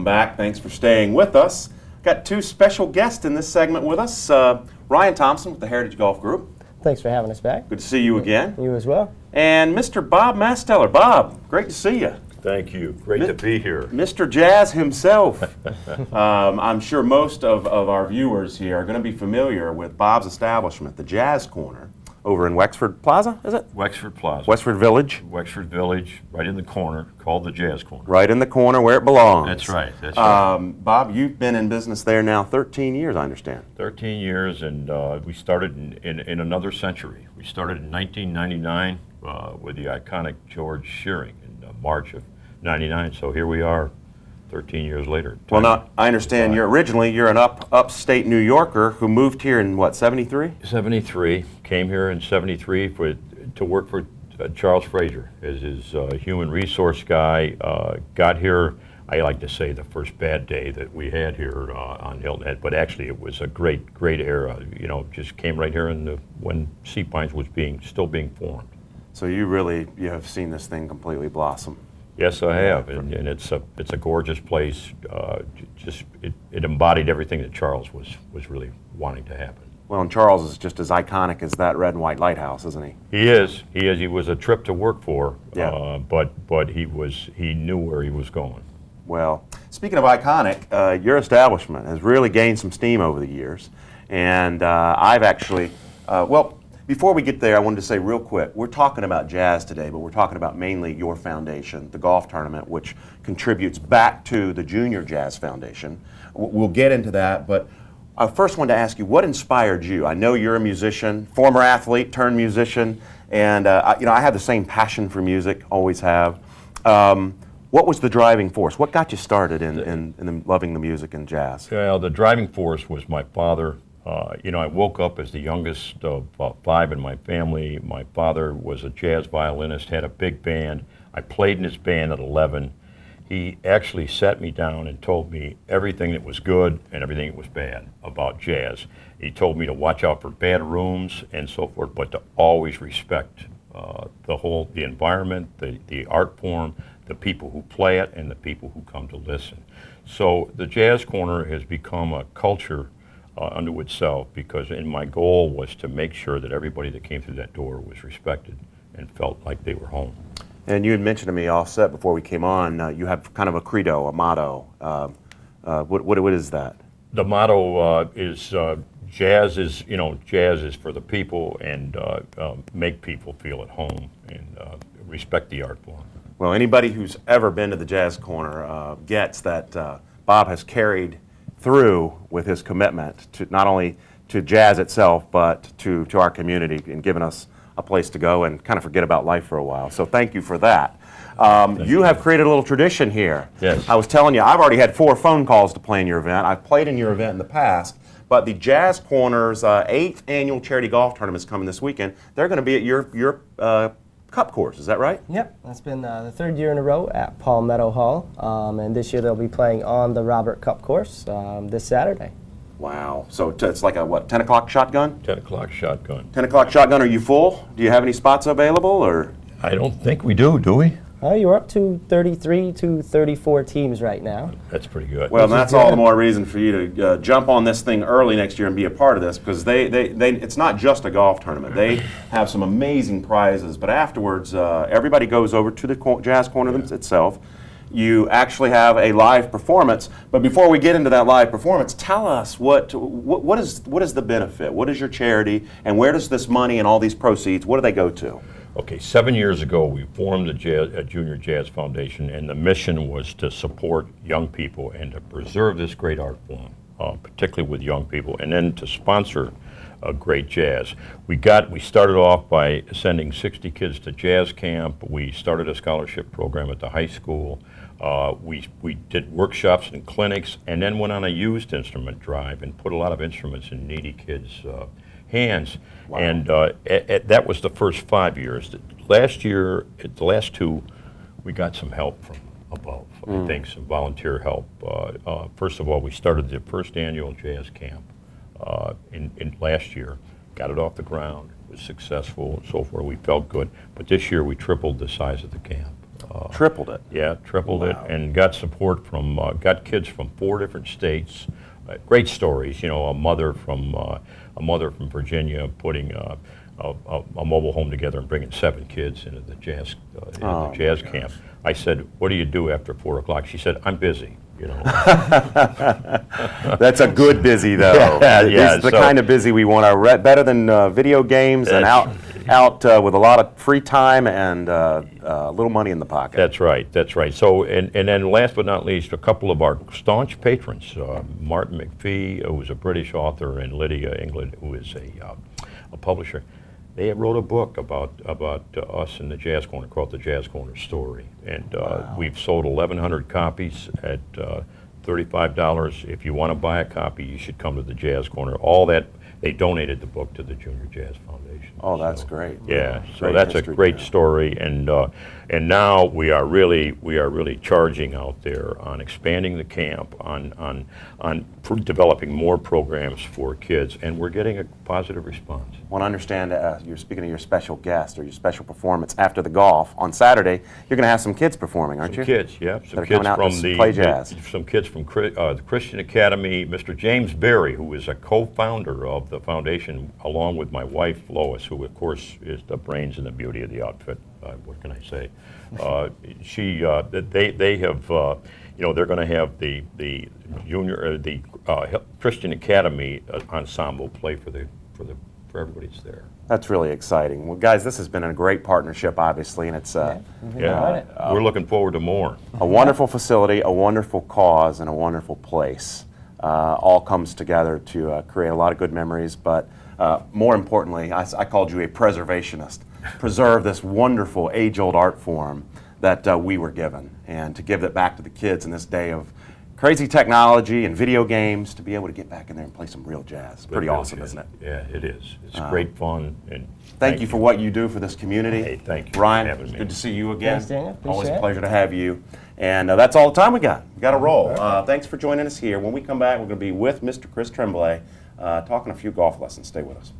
welcome back. Thanks for staying with us. Got two special guests in this segment with us. Ryan Thompson with the Heritage Golf Group. Thanks for having us back. Good to see you again. You as well. And Mr. Bob Masteller. Bob, great to see you. Thank you. Great to be here. Mr. Jazz himself. I'm sure most of our viewers here are going to be familiar with Bob's establishment, the Jazz Corner, over in Wexford Plaza, is it? Wexford Plaza. Wexford Village. Wexford Village, right in the corner, called the Jazz Corner. Right in the corner where it belongs. That's right. That's right. Bob, you've been in business there now 13 years, I understand. 13 years, and we started in another century. We started in 1999 with the iconic George Shearing in March of 99. So here we are 13 years later. Well, now, I understand you're an upstate New Yorker who moved here in, what, 73? 73. Came here in 73 to work for Charles Frazier as his human resource guy. Got here, I like to say, the first bad day that we had here on Hilton Head, but actually it was a great era. You know, just came right here when Sea Pines was still being formed. So you have seen this thing completely blossom. Yes, I have, and it's a gorgeous place. It embodied everything that Charles was really wanting to happen. Well, and Charles is just as iconic as that red and white lighthouse, isn't he? He is. He was a trip to work for, yeah. But he knew where he was going. Well, speaking of iconic, your establishment has really gained some steam over the years, and I've actually, before we get there, I wanted to say real quick, we're talking about jazz today, but we're talking about mainly your foundation, the golf tournament, which contributes back to the Junior Jazz Foundation. We'll get into that, but I first wanted to ask you, what inspired you? I know you're a musician, former athlete turned musician, and I have the same passion for music, always have. What was the driving force? What got you started in loving the music and jazz? Well, the driving force was my father. I woke up as the youngest of 5 in my family. My father was a jazz violinist, had a big band. I played in his band at 11. He actually sat me down and told me everything that was good and everything that was bad about jazz. He told me to watch out for bad rooms and so forth, but to always respect the environment, the art form, the people who play it, and the people who come to listen. So the Jazz Corner has become a culture unto itself, because my goal was to make sure that everybody that came through that door was respected and felt like they were home. And you had mentioned to me offset before we came on, you have kind of a credo, a motto. What is that? The motto is jazz is for the people, and make people feel at home, and respect the art form. Well, anybody who's ever been to the Jazz Corner gets that Bob has carried through with his commitment to not only to jazz itself, but to our community, and giving us a place to go and kind of forget about life for a while. So thank you for that. You have created a little tradition here. Yes. I was telling you, I've already had 4 phone calls to play in your event. I've played in your event in the past, but the Jazz Corner's 8th annual charity golf tournament is coming this weekend. They're going to be at your Cup course, is that right? Yep, that's been the 3rd year in a row at Palmetto Hall, and this year they'll be playing on the Robert Cup course this Saturday. Wow, so it's like a, what, 10 o'clock shotgun? 10 o'clock shotgun. 10 o'clock shotgun, are you full? Do you have any spots available, or? I don't think we do we? You're up to 33 to 34 teams right now. That's pretty good. Well, that's all the more reason for you to jump on this thing early next year and be a part of this, because it's not just a golf tournament. They have some amazing prizes, but afterwards, everybody goes over to the Jazz Corner itself. You actually have a live performance, but before we get into that live performance, tell us what is the benefit? What is your charity, and where does this money and all these proceeds, what do they go to? Okay, 7 years ago we formed the Junior Jazz Foundation, and the mission was to support young people and to preserve this great art form, particularly with young people, and then to sponsor great jazz. We started off by sending 60 kids to jazz camp. We started a scholarship program at the high school. We did workshops and clinics, and then went on a used instrument drive and put a lot of instruments in needy kids' hands. Wow. And that was the first 5 years. Last year, the last 2, we got some help from above. I think some volunteer help. First of all, we started the first annual jazz camp in last year. Got it off the ground. It was successful and so forth. We felt good. But this year, we tripled the size of the camp. Tripled it. Yeah, tripled it, and got support from, got kids from 4 different states. Great stories, you know, a mother from Virginia putting a mobile home together and bringing 7 kids into the jazz camp. I said, "What do you do after 4 o'clock?" She said, "I'm busy." You know. That's a good busy, though. Yeah, This is the kind of busy we want. Better than video games and out with a lot of free time and a little money in the pocket. That's right. That's right. So, and then last but not least, a couple of our staunch patrons, Martin McPhee, who was a British author, and Lydia England, who is a publisher. They wrote a book about us in the Jazz Corner called The Jazz Corner Story, and we've sold 1,100 copies at $35. If you want to buy a copy, you should come to the Jazz Corner. All that, they donated the book to the Junior Jazz Foundation. Oh, that's great. Yeah, so Great that's a history great there. story, and now we are really charging out there on expanding the camp, on developing more programs for kids, and we're getting a positive response. I want to understand, you're speaking of your special guest or your special performance after the golf. On Saturday, you're going to have some kids performing, aren't you? Some kids, yeah. That Some are kids coming out from to play jazz. some kids from the Christian Academy. Mr. James Berry, who is a co-founder of the foundation, along with my wife Lois, who of course is the brains and the beauty of the outfit. What can I say? They have, you know, they're going to have the Christian Academy ensemble play for everybody that's there. That's really exciting. Well, guys, this has been a great partnership, obviously, and it's We're looking forward to more. a wonderful facility, a wonderful cause, and a wonderful place. All comes together to create a lot of good memories, but more importantly, I called you a preservationist. Preserve this wonderful age-old art form that we were given, and to give that back to the kids in this day of crazy technology and video games, to be able to get back in there and play some real jazz. Pretty awesome, isn't it? Yeah, it is. It's great fun. And Thank you for what you do for this community. Hey, thank you for Ryan, having it's me. good to see you again. Thanks, Daniel. Always Appreciate a it. pleasure to have you. And that's all the time we got. We got to roll. Thanks for joining us here. When we come back, we're going to be with Mr. Chris Tremblay talking a few golf lessons. Stay with us.